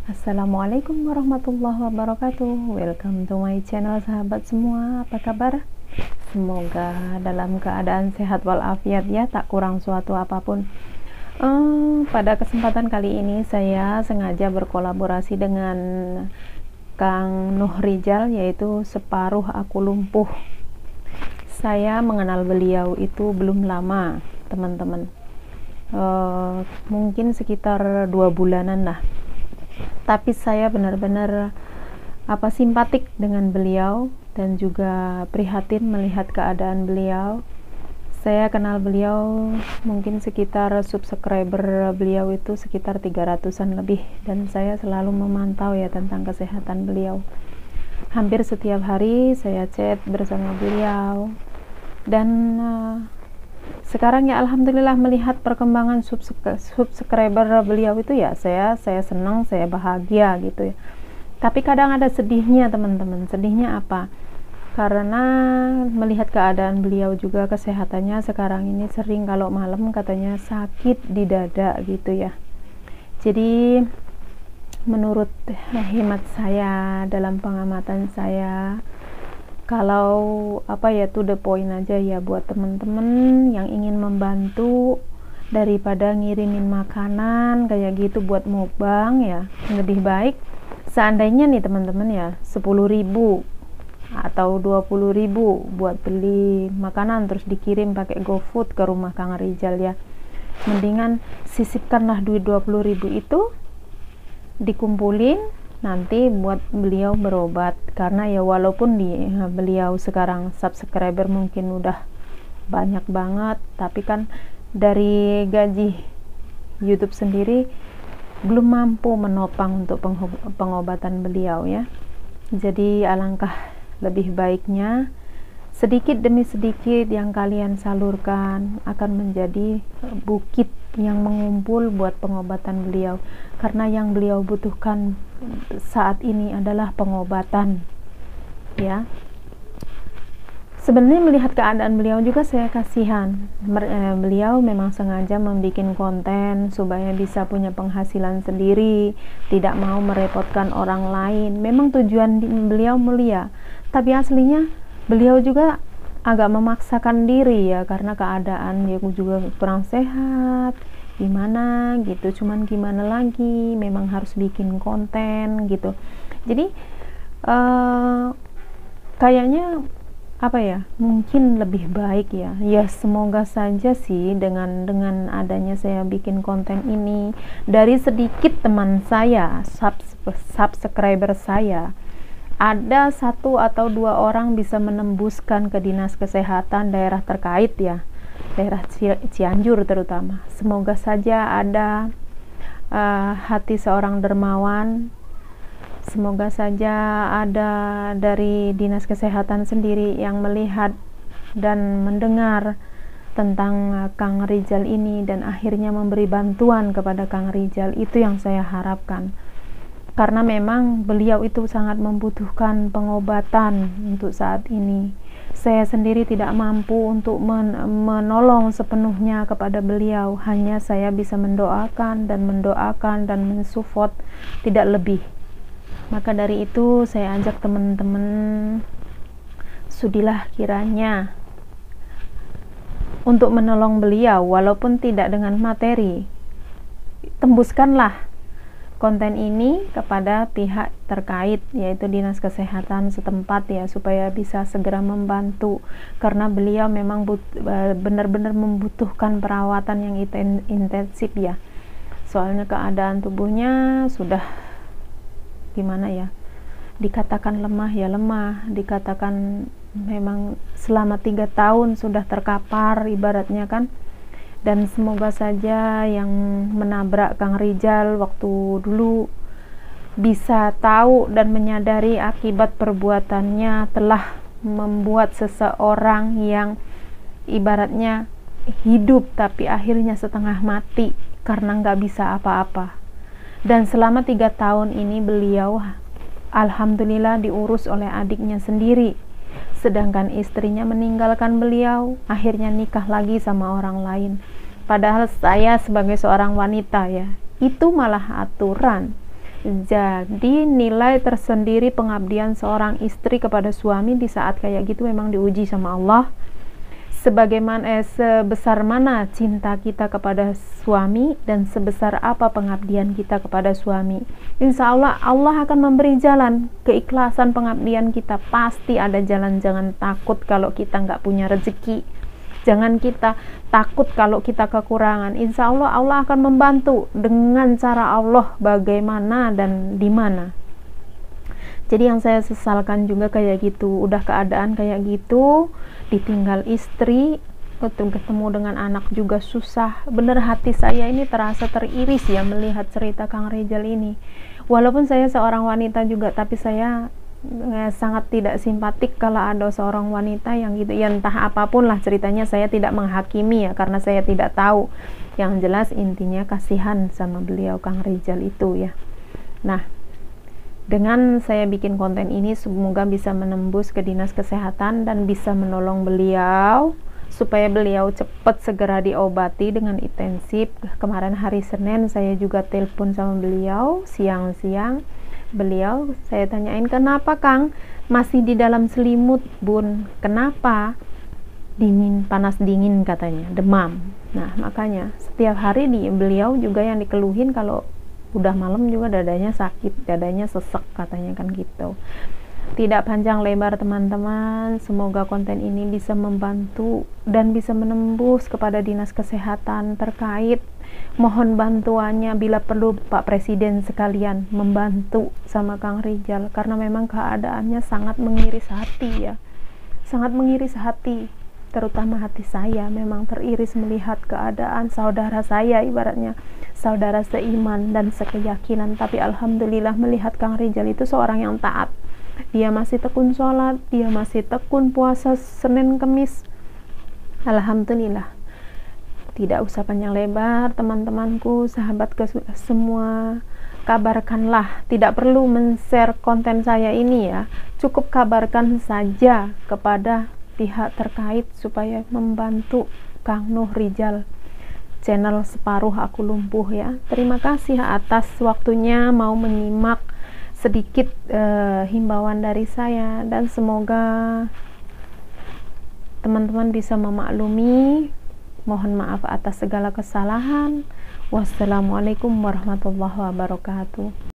Assalamualaikum warahmatullahi wabarakatuh. Welcome to my channel sahabat semua. Apa kabar? Semoga dalam keadaan sehat walafiat ya, tak kurang suatu apapun. Pada kesempatan kali ini saya sengaja berkolaborasi dengan Kang Nuh Rizal, yaitu Separuh Aku Lumpuh. Saya mengenal beliau itu belum lama, teman-teman. Mungkin sekitar 2 bulanan lah. Tapi saya benar-benar simpatik dengan beliau dan juga prihatin melihat keadaan beliau. Saya kenal beliau mungkin sekitar subscriber beliau itu sekitar 300-an lebih, dan saya selalu memantau ya tentang kesehatan beliau. Hampir setiap hari saya chat bersama beliau, dan sekarang ya alhamdulillah melihat perkembangan subscriber beliau itu ya saya senang, saya bahagia gitu ya. Tapi kadang ada sedihnya, teman-teman. Sedihnya apa? Karena melihat keadaan beliau juga, kesehatannya sekarang ini sering kalau malam katanya sakit di dada gitu ya. Jadi menurut hemat saya, dalam pengamatan saya, kalau to the point aja ya buat temen-temen yang ingin membantu, daripada ngirimin makanan kayak gitu buat mukbang ya, lebih baik seandainya nih teman-teman ya 10.000 atau 20.000 buat beli makanan terus dikirim pakai GoFood ke rumah Kang Rizal ya, mendingan sisipkanlah duit 20.000 itu, dikumpulin nanti buat beliau berobat. Karena ya walaupun beliau sekarang subscriber mungkin udah banyak banget, tapi kan dari gaji YouTube sendiri belum mampu menopang untuk pengobatan beliau ya. Jadi alangkah lebih baiknya sedikit demi sedikit yang kalian salurkan akan menjadi bukit yang mengumpul buat pengobatan beliau. Karena yang beliau butuhkan saat ini adalah pengobatan ya. Sebenarnya melihat keadaan beliau juga saya kasihan. Beliau memang sengaja membuat konten supaya bisa punya penghasilan sendiri, tidak mau merepotkan orang lain. Memang tujuan beliau mulia, tapi aslinya beliau juga agak memaksakan diri ya, karena keadaan dia juga kurang sehat gimana gitu. Cuman gimana lagi, memang harus bikin konten gitu. Jadi kayaknya mungkin lebih baik ya semoga saja sih dengan adanya saya bikin konten ini, dari sedikit teman saya, subscriber saya, ada 1 atau 2 orang bisa menembuskan ke dinas kesehatan daerah terkait ya, daerah Cianjur terutama. Semoga saja ada hati seorang dermawan, semoga saja ada dari dinas kesehatan sendiri yang melihat dan mendengar tentang Kang Rizal ini dan akhirnya memberi bantuan kepada Kang Rizal. Itu yang saya harapkan, karena memang beliau itu sangat membutuhkan pengobatan untuk saat ini. Saya sendiri tidak mampu untuk menolong sepenuhnya kepada beliau, hanya saya bisa mendoakan dan mensupport, tidak lebih. Maka dari itu saya ajak teman-teman, sudilah kiranya untuk menolong beliau walaupun tidak dengan materi. Tembuskanlah konten ini kepada pihak terkait, yaitu dinas kesehatan setempat ya, supaya bisa segera membantu, karena beliau memang benar-benar membutuhkan perawatan yang intensif ya. Soalnya keadaan tubuhnya sudah gimana ya, dikatakan lemah ya lemah, dikatakan memang selama 3 tahun sudah terkapar ibaratnya kan. Dan semoga saja yang menabrak Kang Rizal waktu dulu bisa tahu dan menyadari akibat perbuatannya telah membuat seseorang yang ibaratnya hidup tapi akhirnya setengah mati karena nggak bisa apa-apa. Dan selama 3 tahun ini beliau alhamdulillah diurus oleh adiknya sendiri, sedangkan istrinya meninggalkan beliau, akhirnya nikah lagi sama orang lain. Padahal saya sebagai seorang wanita ya, itu malah aturan Jadi nilai tersendiri pengabdian seorang istri kepada suami di saat kayak gitu memang diuji sama Allah. Sebesar mana cinta kita kepada suami dan sebesar apa pengabdian kita kepada suami. Insya Allah Allah akan memberi jalan keikhlasan pengabdian kita. Pasti ada jalan. Jangan takut kalau kita nggak punya rezeki. Jangan kita takut kalau kita kekurangan. Insya Allah Allah akan membantu dengan cara Allah bagaimana dan di mana. Jadi yang saya sesalkan juga kayak gitu, udah keadaan kayak gitu, ditinggal istri, ketemu dengan anak juga susah. Bener hati saya ini terasa teriris ya melihat cerita Kang Rizal ini. Walaupun saya seorang wanita juga, tapi saya sangat tidak simpatik kalau ada seorang wanita yang gitu ya, entah apapun lah ceritanya, saya tidak menghakimi ya karena saya tidak tahu. Yang jelas intinya kasihan sama beliau Kang Rizal itu ya. Nah, dengan saya bikin konten ini semoga bisa menembus ke dinas kesehatan dan bisa menolong beliau supaya beliau cepat segera diobati dengan intensif. Kemarin hari Senin saya juga telepon sama beliau siang-siang. Beliau saya tanyain, kenapa Kang masih di dalam selimut Bun, kenapa? Dingin, panas dingin katanya, demam. Nah makanya setiap hari beliau juga yang dikeluhin kalau udah malam juga dadanya sakit, dadanya sesek katanya kan gitu. Tidak panjang lebar teman-teman, semoga konten ini bisa membantu dan bisa menembus kepada dinas kesehatan terkait. Mohon bantuannya bila perlu Pak Presiden sekalian membantu sama Kang Rizal, karena memang keadaannya sangat mengiris hati ya, sangat mengiris hati, terutama hati saya memang teriris melihat keadaan saudara saya, ibaratnya saudara seiman dan sekeyakinan, tapi alhamdulillah melihat Kang Rizal itu seorang yang taat. Dia masih tekun sholat, dia masih tekun puasa Senin Kemis. Alhamdulillah. Tidak usah panjang lebar teman-temanku, sahabat semua, kabarkanlah, tidak perlu men-share konten saya ini ya, cukup kabarkan saja kepada pihak terkait supaya membantu Kang Nuh Rizal, channel Separuh Aku Lumpuh ya. Terima kasih atas waktunya mau menyimak sedikit himbauan dari saya, dan semoga teman-teman bisa memaklumi. Mohon maaf atas segala kesalahan. Wassalamualaikum warahmatullahi wabarakatuh.